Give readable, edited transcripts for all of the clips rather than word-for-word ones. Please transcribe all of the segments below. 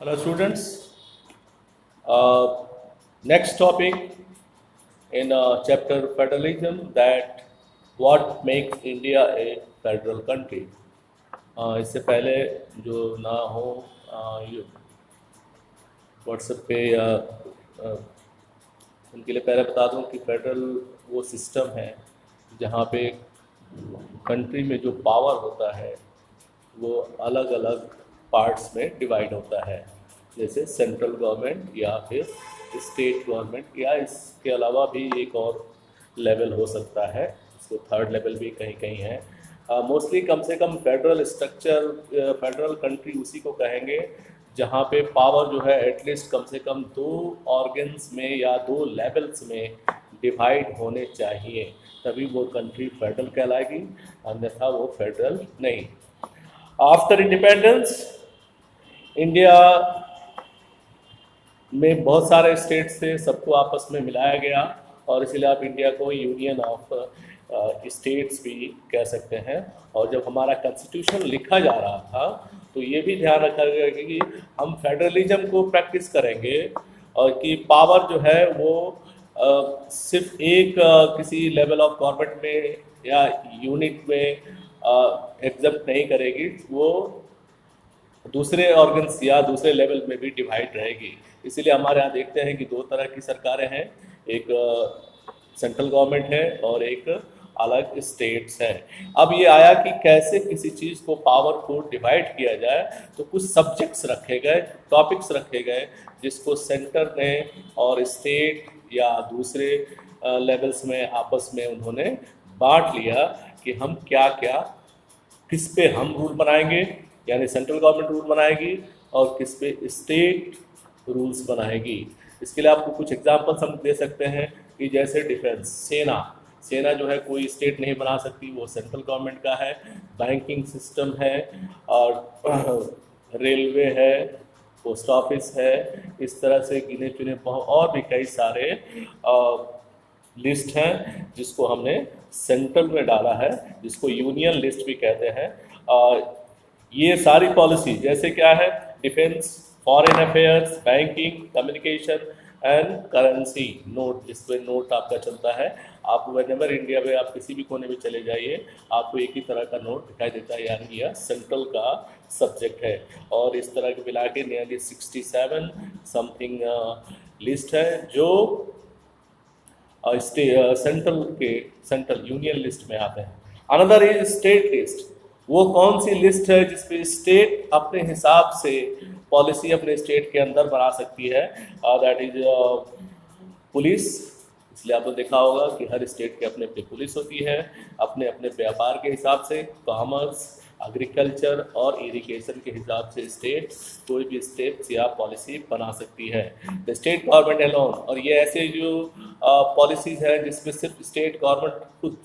Hello students, next topic in chapter federalism, that what makes India a federal country. इससे पहले जो ना हो व्हाट्सएप पे या उनके लिए पहले बता दूं कि फेडरल वो सिस्टम है जहाँ पे कंट्री में जो पावर होता है वो अलग अलग पार्ट्स में डिवाइड होता है, जैसे सेंट्रल गवर्नमेंट या फिर स्टेट गवर्नमेंट, या इसके अलावा भी एक और लेवल हो सकता है, इसको थर्ड लेवल भी कहीं कहीं है। मोस्टली कम से कम फेडरल स्ट्रक्चर, फेडरल कंट्री उसी को कहेंगे जहाँ पे पावर जो है एटलीस्ट कम से कम दो ऑर्गन्स में या दो लेवल्स में डिवाइड होने चाहिए, तभी वो कंट्री फेडरल कहलाएगी, अन्यथा वो फेडरल नहीं। आफ्टर इंडिपेंडेंस इंडिया में बहुत सारे स्टेट्स थे, सबको आपस में मिलाया गया और इसलिए आप इंडिया को यूनियन ऑफ स्टेट्स भी कह सकते हैं। और जब हमारा कॉन्स्टिट्यूशन लिखा जा रहा था तो ये भी ध्यान रखा गया कि हम फेडरलिज्म को प्रैक्टिस करेंगे और कि पावर जो है वो सिर्फ एक किसी लेवल ऑफ गवर्नमेंट में या यूनिट में एग्जम्प्ट नहीं करेगी, वो दूसरे ऑर्गन्स या दूसरे लेवल में भी डिवाइड रहेगी। इसीलिए हमारे यहाँ देखते हैं कि दो तरह की सरकारें हैं, एक सेंट्रल गवर्नमेंट है और एक अलग स्टेट्स है। अब ये आया कि कैसे किसी चीज़ को पावर को डिवाइड किया जाए, तो कुछ सब्जेक्ट्स रखे गए, टॉपिक्स रखे गए जिसको सेंटर ने और स्टेट या दूसरे लेवल्स में आपस में उन्होंने बांट लिया कि हम क्या क्या किस पे हम रूल बनाएंगे, यानी सेंट्रल गवर्नमेंट रूल बनाएगी और किस पे स्टेट रूल्स बनाएगी। इसके लिए आपको कुछ एग्जांपल्स हम दे सकते हैं कि जैसे डिफेंस, सेना जो है कोई स्टेट नहीं बना सकती, वो सेंट्रल गवर्नमेंट का है। बैंकिंग सिस्टम है और रेलवे है, पोस्ट ऑफिस है, इस तरह से गिने चुने और भी कई सारे लिस्ट हैं जिसको हमने सेंट्रल में डाला है, जिसको यूनियन लिस्ट भी कहते हैं। ये सारी पॉलिसी जैसे क्या है, defence, foreign affairs, banking, communication and currency, note, इस पर नोट आपका चलता है। आप व्हेनेवर इंडिया में आप किसी भी कोने में चले जाइए, आपको एक ही तरह का नोट दिखाई देता है, यानी यह सेंट्रल का सब्जेक्ट है। और इस तरह के मिला के नियरली 67 समथिंग लिस्ट है जो सेंट्रल यूनियन लिस्ट में आते हैं। अनदर इज स्टेट लिस्ट, वो कौन सी लिस्ट है जिसपे स्टेट अपने हिसाब से पॉलिसी अपने स्टेट के अंदर बना सकती है, दैट इज पुलिस। इसलिए आपने देखा होगा कि हर स्टेट के अपने अपने पुलिस होती है, अपने अपने व्यापार के हिसाब से, कॉमर्स, एग्रीकल्चर और इरिगेशन के हिसाब से स्टेट कोई भी स्टेप्स या पॉलिसी बना सकती है। द स्टेट गवर्नमेंट अलोन, और ये ऐसे जो पॉलिसीज हैं जिसमें सिर्फ स्टेट गवर्नमेंट खुद,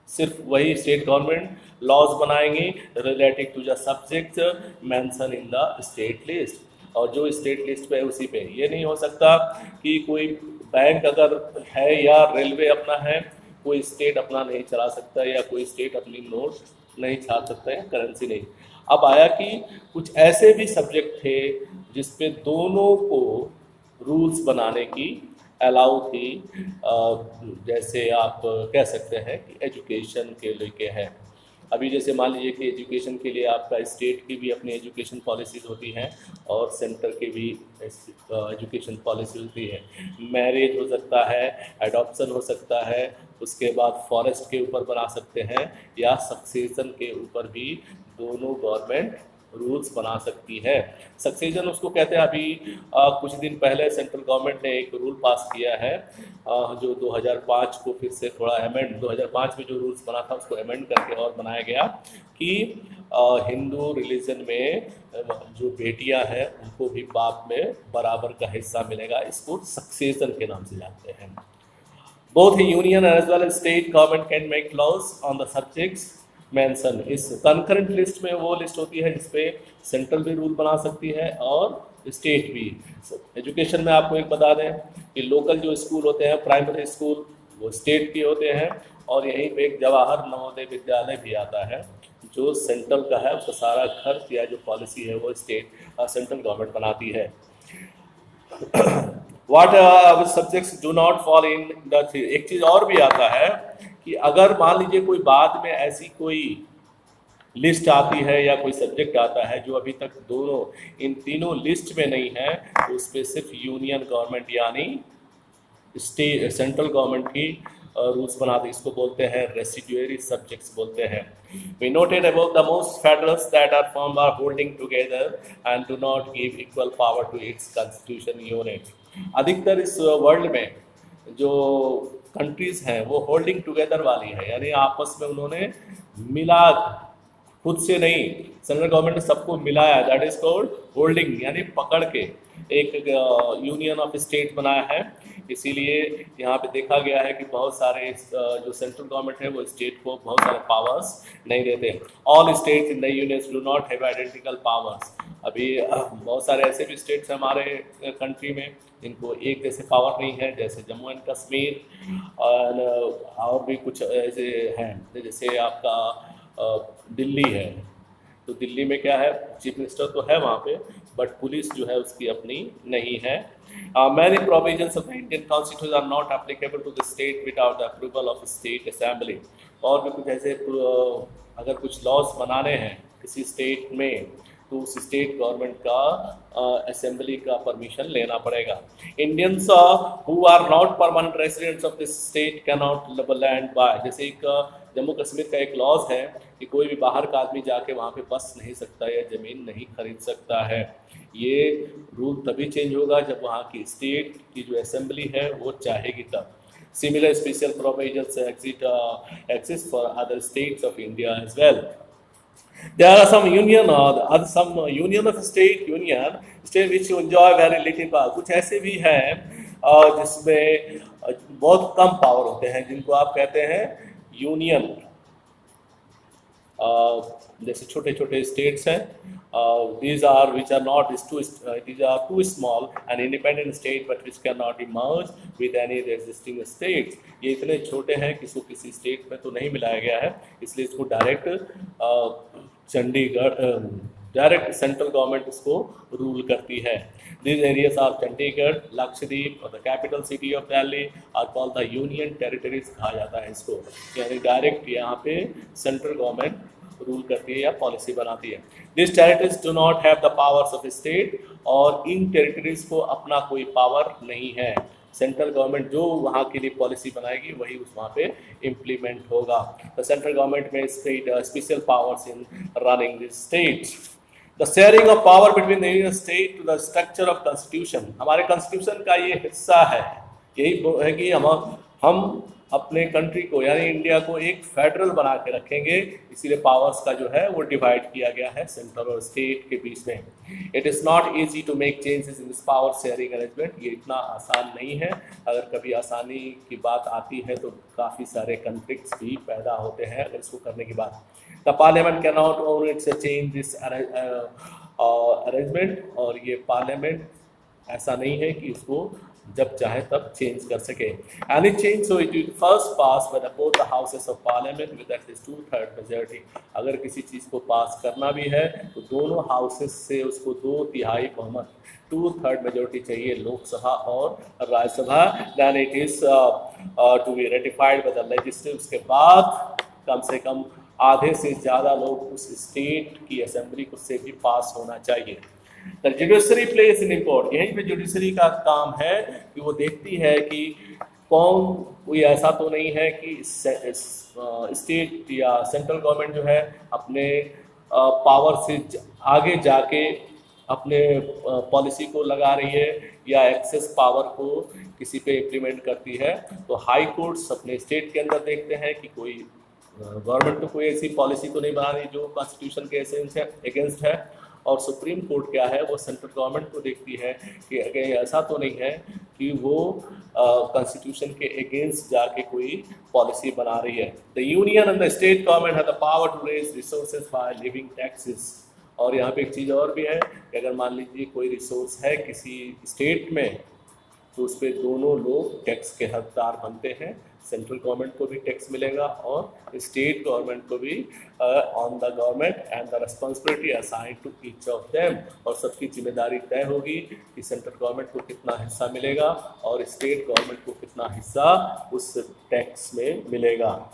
सिर्फ वही स्टेट गवर्नमेंट लॉज बनाएंगी related to the subject mention in the state list, और जो स्टेट लिस्ट पे है उसी पे। ये नहीं हो सकता कि कोई बैंक अगर है या रेलवे अपना है, कोई स्टेट अपना नहीं चला सकता या कोई स्टेट अपनी नोट नहीं छाप सकता है, करेंसी नहीं। अब आया कि कुछ ऐसे भी सब्जेक्ट थे जिसपे दोनों को रूल्स बनाने की अलाउ थी, जैसे आप कह सकते हैं कि एजुकेशन के लेके है। अभी जैसे मान लीजिए कि एजुकेशन के लिए आपका स्टेट की भी अपनी एजुकेशन पॉलिसीज होती हैं और सेंटर की भी एजुकेशन पॉलिसी होती है। मैरिज हो सकता है, एडॉप्शन हो सकता है, उसके बाद फॉरेस्ट के ऊपर बना सकते हैं, या सक्सेशन के ऊपर भी दोनों गवर्नमेंट रूल्स बना सकती है। सक्सेशन उसको कहते हैं। अभी कुछ दिन पहले सेंट्रल गवर्नमेंट ने एक रूल पास किया है जो 2005 को फिर से थोड़ा अमेंड, 2005 में जो रूल्स बना था उसको अमेंड करके और बनाया गया कि हिंदू रिलीजन में जो बेटियां हैं उनको भी बाप में बराबर का हिस्सा मिलेगा। इसको सक्सेशन के नाम से जानते हैं। Both union as well as state government can make laws on the subjects mention. इस कंकरेंट लिस्ट में वो लिस्ट होती है जिसपे सेंट्रल भी रूल बना सकती है और स्टेट भी। एजुकेशन में आपको एक बता दें कि लोकल जो स्कूल होते हैं, प्राइमरी स्कूल, वो स्टेट के होते हैं, और यहीं पे एक जवाहर नवोदय विद्यालय भी आता है जो सेंट्रल का है उसका सारा खर्च या जो पॉलिसी है वो सेंट्रल गवर्नमेंट बनाती है। What subjects do not fall in the three. एक चीज और भी आता है कि अगर मान लीजिए कोई बाद में ऐसी कोई लिस्ट आती है या कोई सब्जेक्ट आता है जो अभी तक दोनों इन तीनों लिस्ट में नहीं है, तो उस पर सिर्फ यूनियन गवर्नमेंट यानी स्टेट सेंट्रल गवर्नमेंट की रूल्स बनाते, इसको बोलते हैं रेसिड्यूअरी सब्जेक्ट्स बोलते हैं। We noted about the most federals that are form are holding together and do not give equal power to its constitution unit. अधिकतर इस वर्ल्ड में जो कंट्रीज हैं वो होल्डिंग टुगेदर वाली है, यानी आपस में उन्होंने मिला, खुद से नहीं, सेंट्रल गवर्नमेंट ने सबको मिलाया, दैट इज कॉल्ड होल्डिंग, यानी पकड़ के एक यूनियन ऑफ स्टेट बनाया है। इसीलिए यहाँ पे देखा गया है कि बहुत सारे जो सेंट्रल गवर्नमेंट है वो स्टेट को बहुत सारे पावर्स नहीं देते। All states in the union do not have identical powers. अभी बहुत सारे ऐसे भी स्टेट्स हैं हमारे कंट्री में जिनको एक जैसे पावर नहीं है, जैसे जम्मू एंड कश्मीर और भी कुछ ऐसे हैं, जैसे आपका दिल्ली है, तो दिल्ली में क्या है, चीफ मिनिस्टर तो है वहाँ पे, बट पुलिस जो है उसकी अपनी नहीं है। Many provisions of the Indian constitution are not applicable to the state without the approval of state assembly. और भी कुछ ऐसे अगर कुछ लॉज बनाने हैं किसी स्टेट में तो उस स्टेट गवर्नमेंट का असेंबली का परमिशन लेना पड़ेगा। Indians who are not permanent residents of this state can not land buy. जैसे एक जम्मू कश्मीर का एक लॉज है कि कोई भी बाहर का आदमी जाके वहाँ पे बस नहीं सकता या ज़मीन नहीं खरीद सकता है। ये रूल तभी चेंज होगा जब वहाँ की स्टेट की जो असेंबली है वो चाहेगी तब। Similar special provisions exist for other states of India as well. There are some union of state which enjoy very little power. कुछ ऐसे भी हैं जिसमें बहुत कम पावर होते हैं, जिनको आप कहते हैं यूनियन। जैसे छोटे छोटे स्टेट्स हैं, these are which are not these are too small and independent state but which cannot emerge with any existing states। ये इतने छोटे हैं कि इसको किसी स्टेट में तो नहीं मिलाया गया है, इसलिए इसको डायरेक्ट सेंट्रल गवर्नमेंट इसको रूल करती है। These areas are Chandigarh, Lakshadweep और the capital city of Delhi are called the union territories कहा जाता है इसको, यानी डायरेक्ट यहाँ पे सेंट्रल गवर्नमेंट रूल करती है या पॉलिसी बनाती है। This territories do not have the powers of state, और इन टेरिटरीज को अपना कोई पावर नहीं है। सेंट्रल गवर्नमेंट जो वहाँ के लिए पॉलिसी बनाएगी वही उस वहाँ पे इम्प्लीमेंट होगा। द सेंट्रल गवर्नमेंट में special powers in running this states. The sharing of power between the union state to the structure of constitution. हमारे कॉन्स्टिट्यूशन का ये हिस्सा है, यही है कि हम अपने कंट्री को यानी इंडिया को एक फेडरल बना के रखेंगे, इसीलिए पावर्स का जो है वो डिवाइड किया गया है सेंट्रल और स्टेट के बीच में। It is not easy to make changes in this power sharing arrangement. ये इतना आसान नहीं है, अगर कभी आसानी की बात आती है तो काफ़ी सारे कन्फ्लिक्ट्स भी पैदा होते हैं अगर इसको करने की बात। The parliament can not own it's change this arrangement, और ये पार्लियामेंट ऐसा नहीं है कि इसको जब चाहे तब चेंज कर सके। Any change so it will first pass by both the houses of parliament with at least 2/3 majority. अगर किसी चीज़ को पास करना भी है तो दोनों हाउसेस से उसको 2/3 बहुमत 2/3 मेजॉरिटी चाहिए, लोकसभा और Rajya Sabha. Then it is to be ratified by the legislature. उसके बाद कम से कम आधे से ज़्यादा लोग उस स्टेट की असेंबली को से भी पास होना चाहिए। The judiciary place in import. यहीं पे जुडिशरी का काम है कि वो देखती है कि कोई ऐसा तो नहीं है कि स्टेट या सेंट्रल गवर्नमेंट जो है अपने पावर से आगे जाके अपने पॉलिसी को लगा रही है या एक्सेस पावर को किसी पे इम्प्लीमेंट करती है। तो हाई कोर्ट्स अपने स्टेट के अंदर देखते हैं कि कोई गवर्नमेंट तो कोई ऐसी पॉलिसी तो नहीं बना रही जो कॉन्स्टिट्यूशन के अगेंस्ट है, और सुप्रीम कोर्ट क्या है वो सेंट्रल गवर्नमेंट को देखती है कि अगर ऐसा तो नहीं है कि वो कॉन्स्टिट्यूशन के अगेंस्ट जाके कोई पॉलिसी बना रही है। The union and the state government have the power to raise resources by levying taxes. और यहाँ पे एक चीज़ और भी है कि अगर मान लीजिए कोई रिसोर्स है किसी स्टेट में तो उस पर दोनों लोग टैक्स के हकदार बनते हैं। सेंट्रल गवर्नमेंट को भी टैक्स मिलेगा और स्टेट गवर्नमेंट को भी on the government and the responsibility assign to each of them, और सबकी जिम्मेदारी तय होगी कि सेंट्रल गवर्नमेंट को कितना हिस्सा मिलेगा और स्टेट गवर्नमेंट को कितना हिस्सा उस टैक्स में मिलेगा।